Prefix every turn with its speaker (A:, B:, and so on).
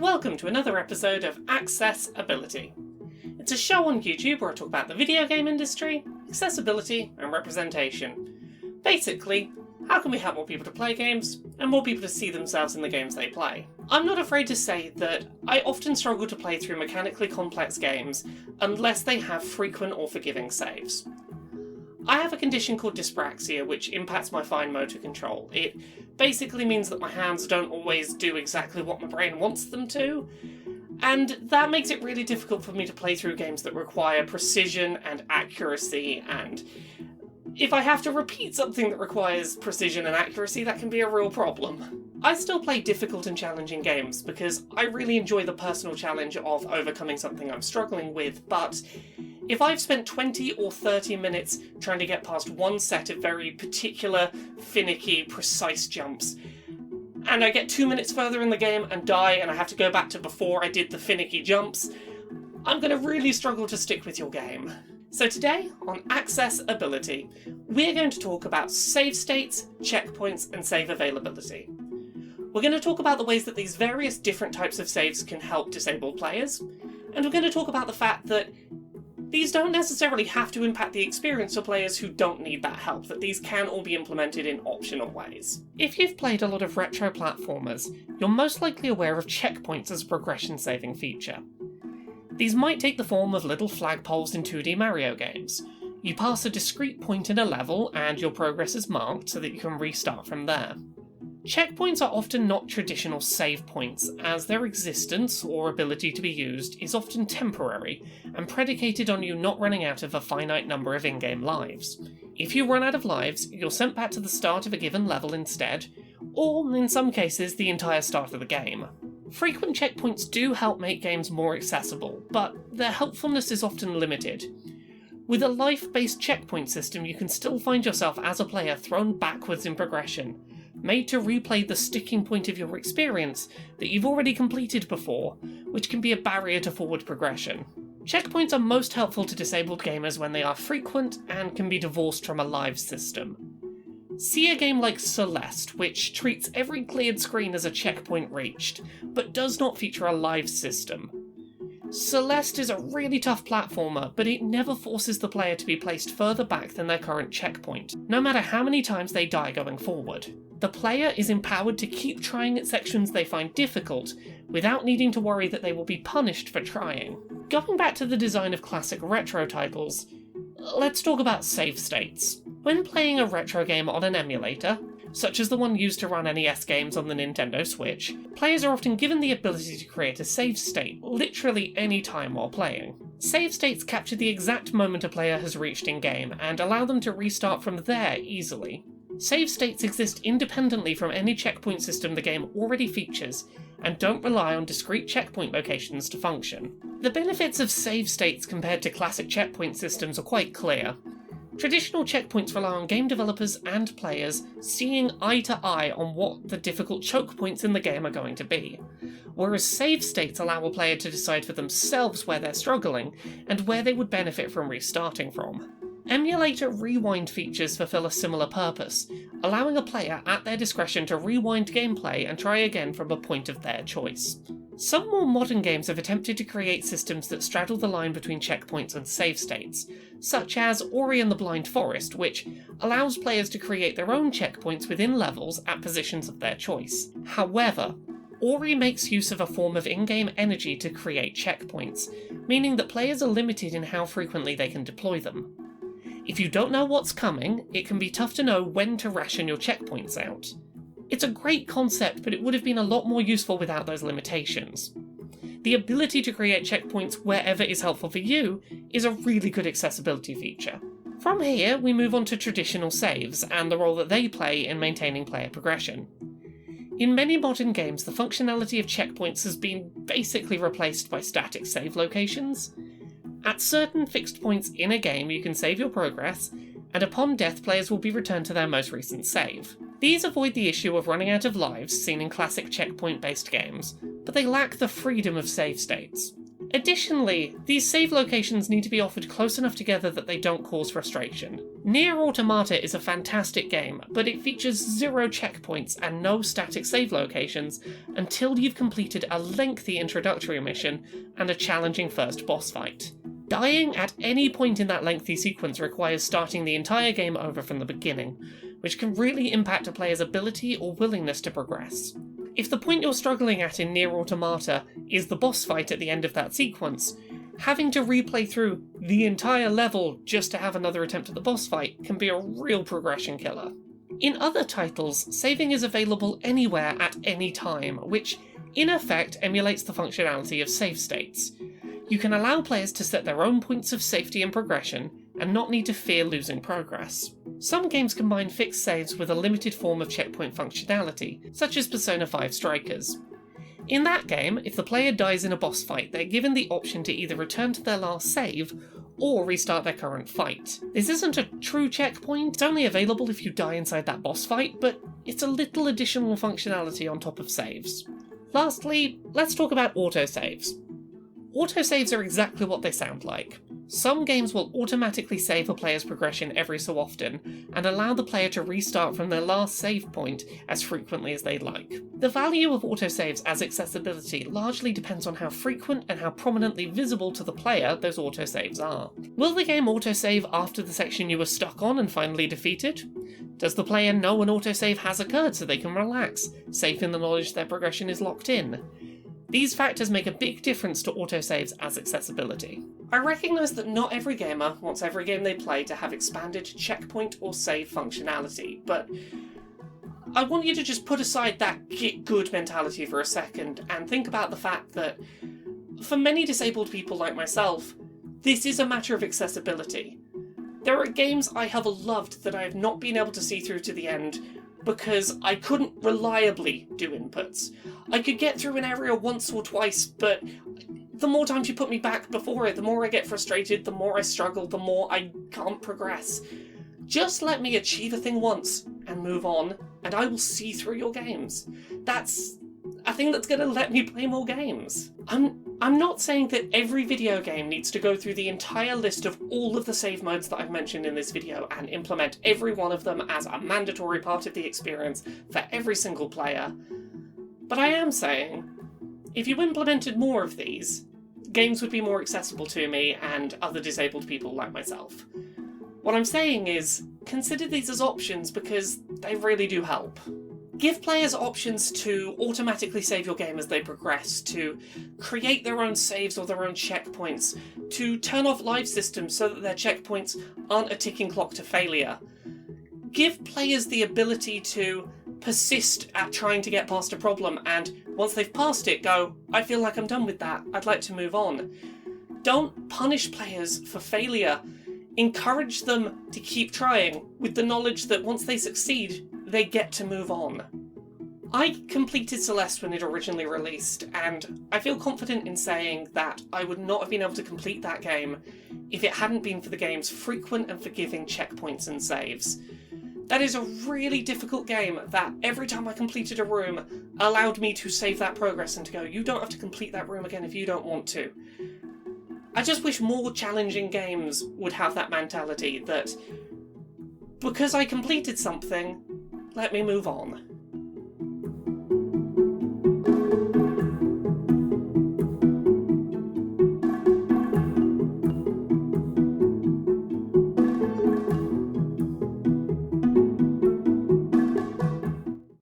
A: welcome to another episode of Accessibility. It's a show on YouTube where I talk about the video game industry, accessibility and representation. Basically, how can we help more people to play games and more people to see themselves in the games they play? I'm not afraid to say that I often struggle to play through mechanically complex games unless they have frequent or forgiving saves. I have a condition called dyspraxia, which impacts my fine motor control. It basically means that my hands don't always do exactly what my brain wants them to, and that makes it really difficult for me to play through games that require precision and accuracy, and if I have to repeat something that requires precision and accuracy, that can be a real problem. I still play difficult and challenging games because I really enjoy the personal challenge of overcoming something I'm struggling with, but if I've spent 20 or 30 minutes trying to get past one set of very particular, finicky, precise jumps, and I get 2 minutes further in the game and die and I have to go back to before I did the finicky jumps, I'm going to really struggle to stick with your game. So today, on Accessibility, we're going to talk about save states, checkpoints, and save availability. We're going to talk about the ways that these various different types of saves can help disabled players, and we're going to talk about the fact that these don't necessarily have to impact the experience for players who don't need that help, that these can all be implemented in optional ways. If you've played a lot of retro platformers, you're most likely aware of checkpoints as a progression-saving feature. These might take the form of little flagpoles in 2D Mario games. You pass a discrete point in a level and your progress is marked so that you can restart from there. Checkpoints are often not traditional save points, as their existence or ability to be used is often temporary and predicated on you not running out of a finite number of in-game lives. If you run out of lives, you're sent back to the start of a given level instead, or in some cases the entire start of the game. Frequent checkpoints do help make games more accessible, but their helpfulness is often limited. With a life-based checkpoint system, you can still find yourself as a player thrown backwards in progression, made to replay the sticking point of your experience that you've already completed before, which can be a barrier to forward progression. Checkpoints are most helpful to disabled gamers when they are frequent and can be divorced from a live system. See a game like Celeste, which treats every cleared screen as a checkpoint reached, but does not feature a live system. Celeste is a really tough platformer, but it never forces the player to be placed further back than their current checkpoint, no matter how many times they die going forward. The player is empowered to keep trying at sections they find difficult, without needing to worry that they will be punished for trying. Going back to the design of classic retro titles, let's talk about save states. When playing a retro game on an emulator, such as the one used to run NES games on the Nintendo Switch, players are often given the ability to create a save state literally any time while playing. Save states capture the exact moment a player has reached in-game and allow them to restart from there easily. Save states exist independently from any checkpoint system the game already features and don't rely on discrete checkpoint locations to function. The benefits of save states compared to classic checkpoint systems are quite clear. Traditional checkpoints rely on game developers and players seeing eye to eye on what the difficult choke points in the game are going to be, whereas save states allow a player to decide for themselves where they're struggling and where they would benefit from restarting from. Emulator rewind features fulfill a similar purpose, allowing a player at their discretion to rewind gameplay and try again from a point of their choice. Some more modern games have attempted to create systems that straddle the line between checkpoints and save states, such as Ori and the Blind Forest, which allows players to create their own checkpoints within levels at positions of their choice. However, Ori makes use of a form of in-game energy to create checkpoints, meaning that players are limited in how frequently they can deploy them. If you don't know what's coming, it can be tough to know when to ration your checkpoints out. It's a great concept, but it would have been a lot more useful without those limitations. The ability to create checkpoints wherever is helpful for you is a really good accessibility feature. From here, we move on to traditional saves and the role that they play in maintaining player progression. In many modern games, the functionality of checkpoints has been basically replaced by static save locations. At certain fixed points in a game, you can save your progress, and upon death, players will be returned to their most recent save. These avoid the issue of running out of lives seen in classic checkpoint-based games, but they lack the freedom of save states. Additionally, these save locations need to be offered close enough together that they don't cause frustration. Nier Automata is a fantastic game, but it features 0 checkpoints and no static save locations until you've completed a lengthy introductory mission and a challenging first boss fight. Dying at any point in that lengthy sequence requires starting the entire game over from the beginning, which can really impact a player's ability or willingness to progress. If the point you're struggling at in Nier Automata is the boss fight at the end of that sequence, having to replay through the entire level just to have another attempt at the boss fight can be a real progression killer. In other titles, saving is available anywhere at any time, which in effect emulates the functionality of save states. You can allow players to set their own points of safety and progression, and not need to fear losing progress. Some games combine fixed saves with a limited form of checkpoint functionality, such as Persona 5 Strikers. In that game, if the player dies in a boss fight, they're given the option to either return to their last save, or restart their current fight. This isn't a true checkpoint, it's only available if you die inside that boss fight, but it's a little additional functionality on top of saves. Lastly, let's talk about autosaves. Autosaves are exactly what they sound like. Some games will automatically save a player's progression every so often, and allow the player to restart from their last save point as frequently as they'd like. The value of autosaves as accessibility largely depends on how frequent and how prominently visible to the player those autosaves are. Will the game autosave after the section you were stuck on and finally defeated? Does the player know an autosave has occurred so they can relax, safe in the knowledge their progression is locked in? These factors make a big difference to autosaves as accessibility. I recognise that not every gamer wants every game they play to have expanded checkpoint or save functionality, but I want you to just put aside that get good mentality for a second and think about the fact that for many disabled people like myself, this is a matter of accessibility. There are games I have loved that I have not been able to see through to the end because I couldn't reliably do inputs. I could get through an area once or twice, but the more times you put me back before it, the more I get frustrated, the more I struggle, the more I can't progress. Just let me achieve a thing once and move on, and I will see through your games. That's a thing that's going to let me play more games. I'm not saying that every video game needs to go through the entire list of all of the save modes that I've mentioned in this video and implement every one of them as a mandatory part of the experience for every single player. But I am saying, if you implemented more of these, games would be more accessible to me and other disabled people like myself. What I'm saying is, consider these as options because they really do help. Give players options to automatically save your game as they progress, to create their own saves or their own checkpoints, to turn off live systems so that their checkpoints aren't a ticking clock to failure. Give players the ability to persist at trying to get past a problem, and once they've passed it, go, I feel like I'm done with that, I'd like to move on. Don't punish players for failure. Encourage them to keep trying, with the knowledge that once they succeed, they get to move on. I completed Celeste when it originally released, and I feel confident in saying that I would not have been able to complete that game if it hadn't been for the game's frequent and forgiving checkpoints and saves. That is a really difficult game that every time I completed a room allowed me to save that progress and to go, you don't have to complete that room again if you don't want to. I just wish more challenging games would have that mentality that because I completed something, let me move on.